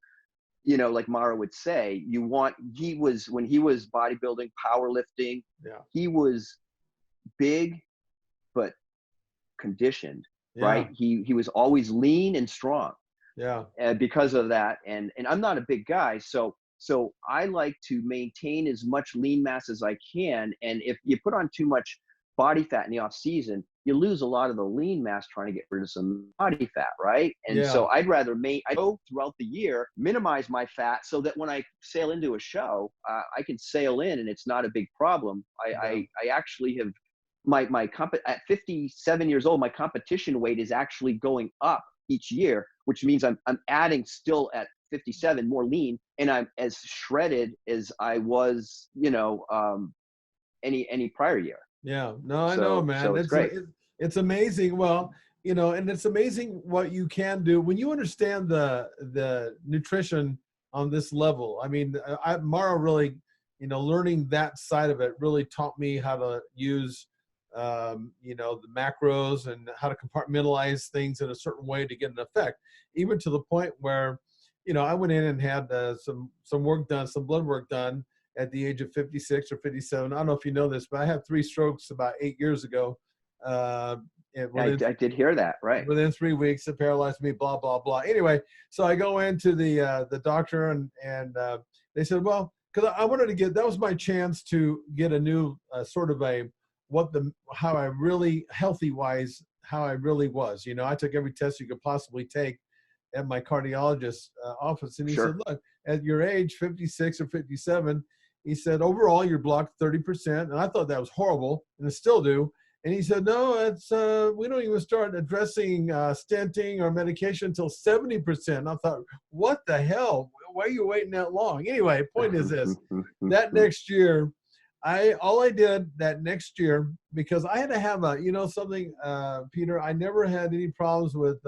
like Mauro would say, when he was bodybuilding, powerlifting, he was big, but conditioned, right? He was always lean and strong. Yeah. And because of that, and I'm not a big guy, so I like to maintain as much lean mass as I can. And if you put on too much body fat in the off season, you lose a lot of the lean mass trying to get rid of some body fat, right? And so I'd rather I go throughout the year, minimize my fat so that when I sail into a show, I can sail in and it's not a big problem. I actually have at 57 years old, my competition weight is actually going up each year, which means I'm adding still at 57 more lean, and I'm as shredded as I was, any prior year. Yeah, no, I know, man. So it's great. It's amazing. Well, and it's amazing what you can do when you understand the nutrition on this level. I mean, Mara really, learning that side of it really taught me how to use, the macros and how to compartmentalize things in a certain way to get an effect, even to the point where, I went in and had some work done, some blood work done at the age of 56 or 57. I don't know if you know this, but I had 3 strokes about 8 years ago. I did hear that, right? Within 3 weeks, it paralyzed me, blah, blah, blah. Anyway, so I go into the doctor and they said, well, because I wanted to that was my chance to get a new sort of how I really, healthy-wise, how I really was. I took every test you could possibly take at my cardiologist's office. And he said, look, at your age, 56 or 57, he said, overall, you're blocked 30%. And I thought that was horrible, and I still do. And he said, no, it's we don't even start addressing stenting or medication until 70%. And I thought, what the hell? Why are you waiting that long? Anyway, point is this. That next year, all I did that next year, because I had to have something, Peter, I never had any problems with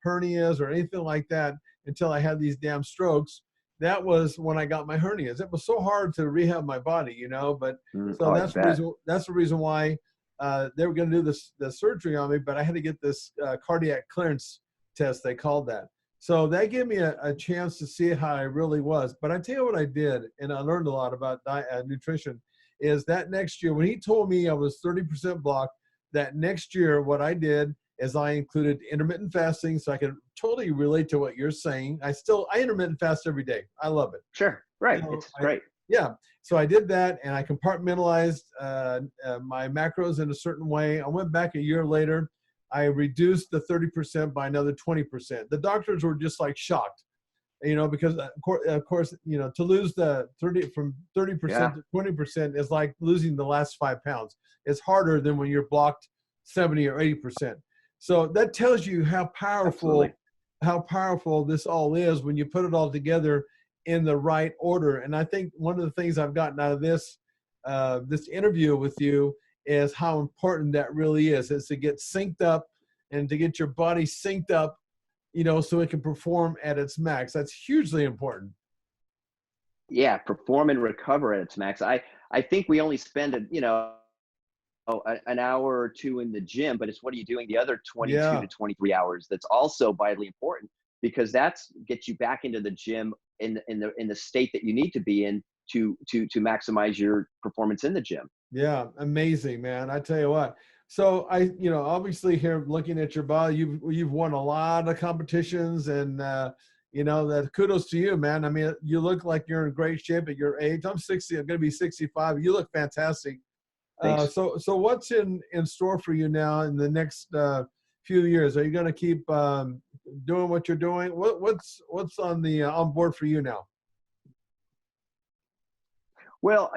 hernias or anything like that until I had these damn strokes. That was when I got my hernias. It was so hard to rehab my body, but so that's the reason why they were going to do the surgery on me, but I had to get this cardiac clearance test, they called that. So that gave me a chance to see how I really was. But I tell you what I did, and I learned a lot about nutrition, is that next year, when he told me I was 30% blocked, that next year what I did is I included intermittent fasting, so I can totally relate to what you're saying. I intermittent fast every day. I love it. Sure, right, it's great. Yeah, so I did that, and I compartmentalized my macros in a certain way. I went back a year later. I reduced the 30% by another 20%. The doctors were just like shocked, because of course, to lose the 30 from 30% to 20% is like losing the last 5 pounds. It's harder than when you're blocked 70 or 80%. So that tells you how powerful this all is when you put it all together in the right order. And I think one of the things I've gotten out of this interview with you is how important that really is to get synced up and to get your body synced up, so it can perform at its max. That's hugely important. Yeah, perform and recover at its max. I think we only spend an hour or two in the gym, but it's what are you doing the other 22 to 23 hours that's also vitally important, because that's gets you back into the gym in the state that you need to be in to maximize your performance in the gym. Yeah, amazing, man. I tell you what. So obviously here looking at your body, you've won a lot of competitions, and that kudos to you, man. I mean, you look like you're in great shape at your age. I'm 60. I'm going to be 65. You look fantastic. So what's in store for you now in the next few years? Are you going to keep doing what you're doing? What's on board for you now? Well,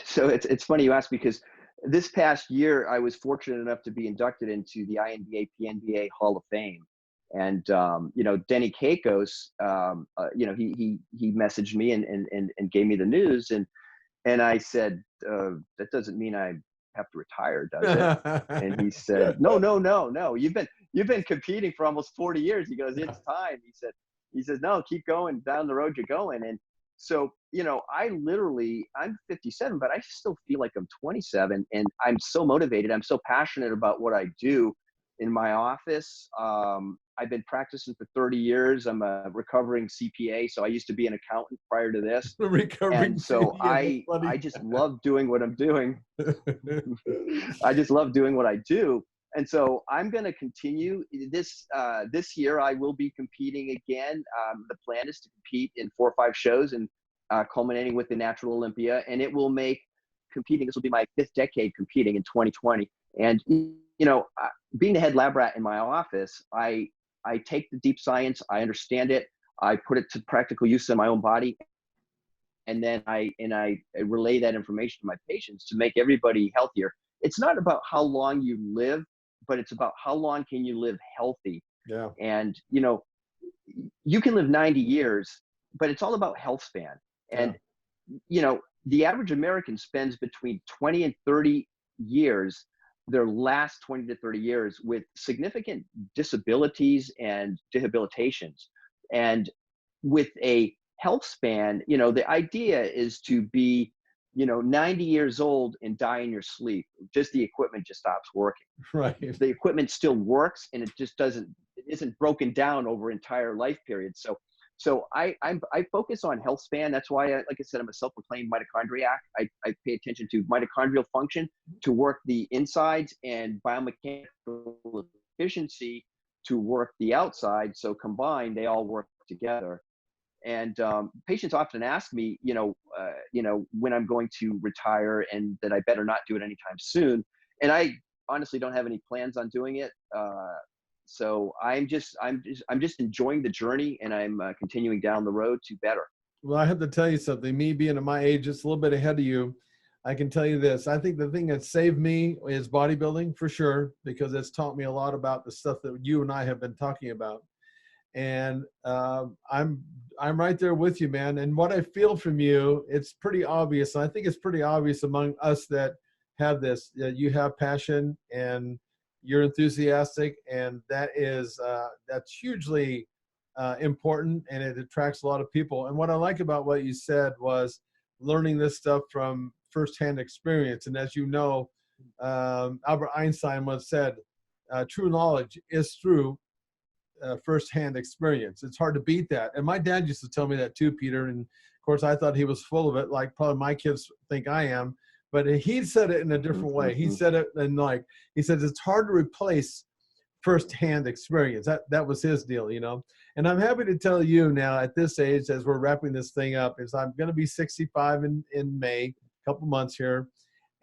so it's funny you ask, because this past year I was fortunate enough to be inducted into the INBA PNBA Hall of Fame. And Denny Kakos, he messaged me and gave me the news, and I said, that doesn't mean I have to retire, does it? And he said, no. You've been competing for almost 40 years. He goes, it's time. He says, no, keep going down the road you're going. And so, I'm 57, but I still feel like I'm 27, and I'm so motivated. I'm so passionate about what I do in my office. I've been practicing for 30 years. I'm a recovering CPA. So I used to be an accountant prior to this. And so I just love doing what I'm doing. I just love doing what I do. And so I'm going to continue this year. I will be competing again. The plan is to compete in 4 or 5 shows, and culminating with the Natural Olympia. And it will make competing, this will be my 5th decade competing in 2020. And, being the head lab rat in my office, I take the deep science, I understand it, I put it to practical use in my own body, and then I relay that information to my patients to make everybody healthier. it's not about how long you live, but it's about how long can you live healthy. Yeah. And, you can live 90 years, but it's all about health span. And, the average American spends between 20 and 30 years, their last 20 to 30 years, with significant disabilities and debilitations. And with a health span, the idea is to be, 90 years old and die in your sleep. Just the equipment just stops working. Right. The equipment still works, and it isn't broken down over entire life periods. So I focus on health span. That's why, like I said, I'm a self-proclaimed mitochondriac. I pay attention to mitochondrial function to work the insides, and biomechanical efficiency to work the outside. So combined, they all work together. And patients often ask me, when I'm going to retire, and that I better not do it anytime soon. And I honestly don't have any plans on doing it. So I'm just enjoying the journey, and I'm continuing down the road to better. Well, I have to tell you something. Me being at my age, just a little bit ahead of you, I can tell you this. I think the thing that saved me is bodybuilding, for sure, because it's taught me a lot about the stuff that you and I have been talking about. And I'm right there with you, man. And what I feel from you, it's pretty obvious. And I think it's pretty obvious among us that have this, that you have passion and you're enthusiastic, and that's hugely important, and it attracts a lot of people. And what I like about what you said was learning this stuff from firsthand experience. And as you know, Albert Einstein once said, true knowledge is through firsthand experience. It's hard to beat that. And my dad used to tell me that too, Peter. And of course, I thought he was full of it, like probably my kids think I am. But he said it in a different way. He said it, and he said it's hard to replace firsthand experience. That was his deal, And I'm happy to tell you now, at this age, as we're wrapping this thing up, is I'm going to be 65 in May, a couple months here.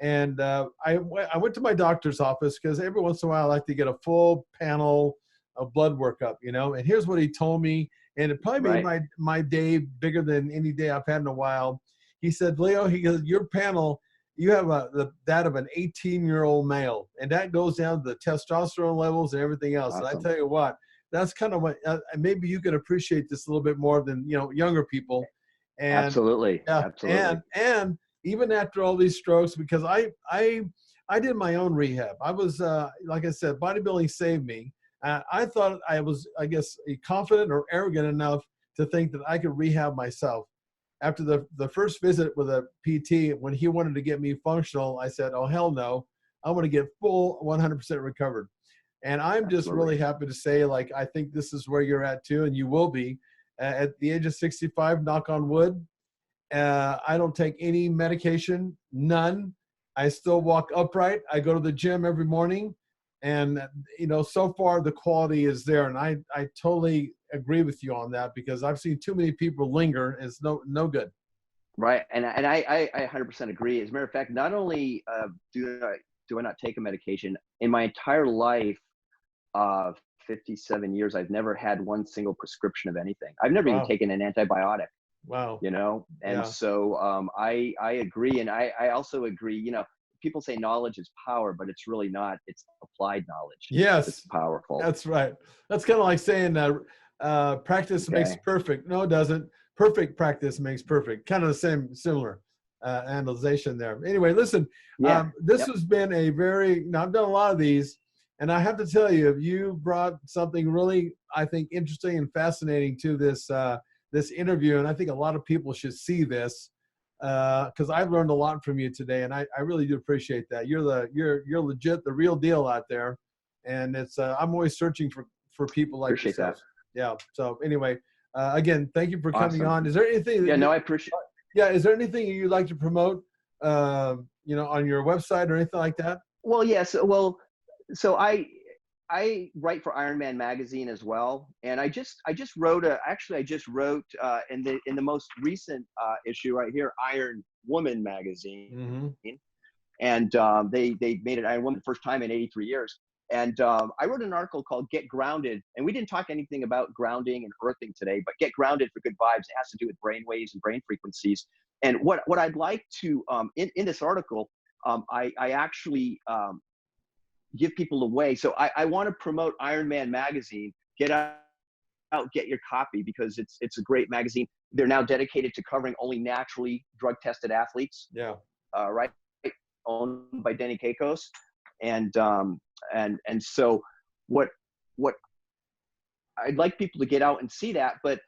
And I went to my doctor's office because every once in a while I like to get a full panel of blood workup, And here's what he told me, and it probably made my day bigger than any day I've had in a while. He said, Leo, he goes, your panel, you have that of an 18-year-old male, and that goes down to the testosterone levels and everything else. Awesome. And I tell you what, that's kind of what maybe you can appreciate this a little bit more than younger people. And absolutely. And even after all these strokes, because I did my own rehab. I was like I said, bodybuilding saved me. I thought I was, I guess, confident or arrogant enough to think that I could rehab myself. After the first visit with a PT, when he wanted to get me functional, I said, oh, hell no. I want to get full 100% recovered. And I'm just really happy to say, I think this is where you're at too, and you will be. At the age of 65, knock on wood, I don't take any medication, none. I still walk upright. I go to the gym every morning. And, so far the quality is there. And I totally agree with you on that, because I've seen too many people linger. It's no good. Right. And I 100% agree. As a matter of fact, not only do I not take a medication, in my entire life of 57 years, I've never had one single prescription of anything. I've never even taken an antibiotic. Wow. And so I agree. And I also agree, people say knowledge is power, but it's really not. It's applied knowledge. Yes. It's powerful. That's right. That's kind of like saying practice makes perfect. No, it doesn't. Perfect practice makes perfect. Kind of the similar analyzation there. Anyway, listen, this has been I've done a lot of these, and I have to tell you, you brought something really, I think, interesting and fascinating to this interview. And I think a lot of people should see this. Because I've learned a lot from you today, and I really do appreciate that. You're legit, the real deal out there, and it's I'm always searching for people like appreciate yourself. that. Yeah. So anyway, again, thank you for coming on. Is there anything? I appreciate. Yeah. Is there anything you'd like to promote? On your website or anything like that? Well, yes. So I write for Iron Man magazine as well, and I just wrote in the most recent issue right here, Iron Woman magazine, and they made it Iron Woman the first time in 83 years. And I wrote an article called "Get Grounded," and we didn't talk anything about grounding and earthing today, but get grounded for good vibes. It has to do with brain waves and brain frequencies. And what I'd like to in this article, I actually give people away. So I want to promote Ironman magazine. Get out, get your copy, because it's a great magazine. They're now dedicated to covering only naturally drug tested athletes. Yeah. Right. Owned by Denny Kakos. And so what I'd like people to get out and see that, but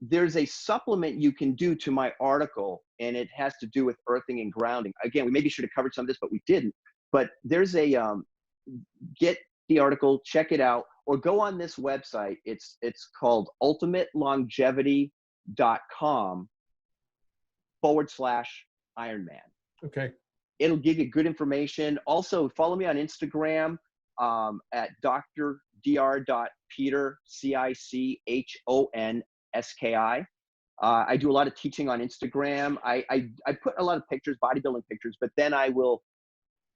there's a supplement you can do to my article, and it has to do with earthing and grounding. Again, we maybe should have covered some of this, but we didn't. But there's a, get the article, check it out, or go on this website. It's called ultimatelongevity.com/Ironman. Okay. It'll give you good information. Also, follow me on Instagram at dr.peter, Cichonski. I do a lot of teaching on Instagram. I put a lot of pictures, bodybuilding pictures, but then I will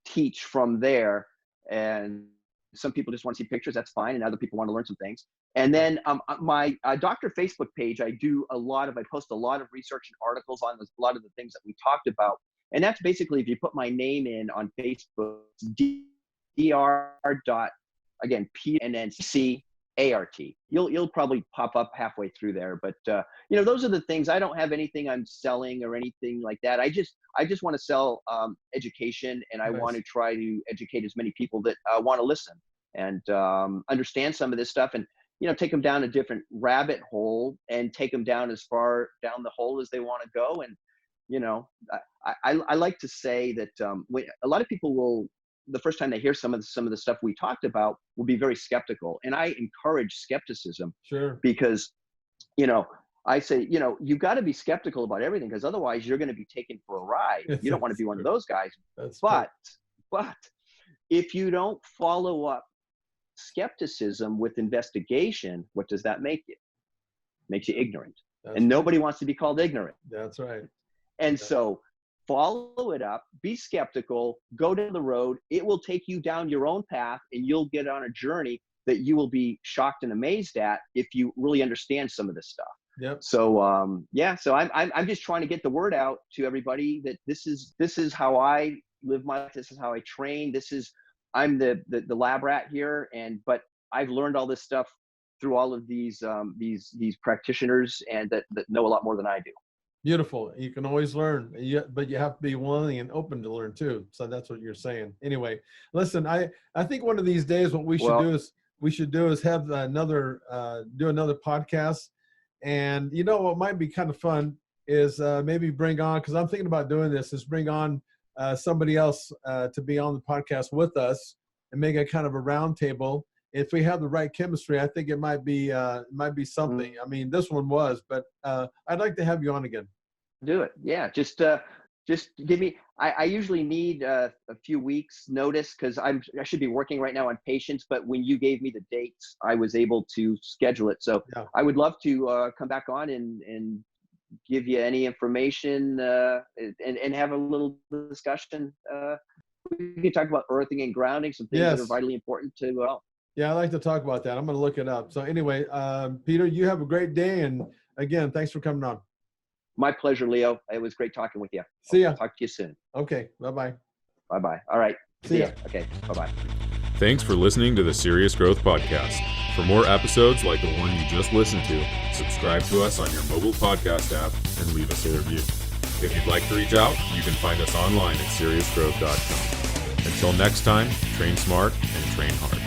teach from there. And some people just want to see pictures. That's fine. And other people want to learn some things. And then my Doctor Facebook page, I post a lot of research and articles on a lot of the things that we talked about. And that's basically, if you put my name in on Facebook, dr. Again, P and then CART. You'll probably pop up halfway through there. But those are the things. I don't have anything I'm selling or anything like that. I just want to sell education, and I want to try to educate as many people that want to listen and understand some of this stuff, and take them down a different rabbit hole and take them down as far down the hole as they want to go. And I like to say that a lot of people will, the first time they hear some of the stuff we talked about, will be very skeptical. And I encourage skepticism. Sure. Because, I say, you've got to be skeptical about everything, because otherwise you're going to be taken for a ride. You don't want to be one of those guys. But if you don't follow up skepticism with investigation, what does that make you? Makes you ignorant. And nobody wants to be called ignorant. That's right. And so follow it up, be skeptical, go down the road. It will take you down your own path, and you'll get on a journey that you will be shocked and amazed at if you really understand some of this stuff. Yep. So, so I'm just trying to get the word out to everybody that this is how I live my life. This is how I train. I'm the lab rat here. But I've learned all this stuff through all of these practitioners, and that know a lot more than I do. Beautiful. You can always learn, but you have to be willing and open to learn too. So that's what you're saying. Anyway, listen, I think one of these days what we should do is have another podcast. And what might be kind of fun is maybe bring on, because I'm thinking about doing this, is bring on somebody else to be on the podcast with us and make a kind of a round table. If we have the right chemistry, I think it might be something. I mean, this one was, but I'd like to have you on again. Do it. Yeah. Just give me, I usually need a few weeks notice, because I should be working right now on patients, but when you gave me the dates, I was able to schedule it. So yeah. I would love to come back on and give you any information and have a little discussion. We can talk about earthing and grounding, some things that are vitally important to Yeah, I'd like to talk about that. I'm going to look it up. So anyway, Peter, you have a great day. And again, thanks for coming on. My pleasure, Leo. It was great talking with you. See ya. Talk to you soon. Okay. Bye-bye. Bye-bye. All right. See ya. Okay. Bye-bye. Thanks for listening to the Serious Growth Podcast. For more episodes like the one you just listened to, subscribe to us on your mobile podcast app and leave us a review. If you'd like to reach out, you can find us online at seriousgrowth.com. Until next time, train smart and train hard.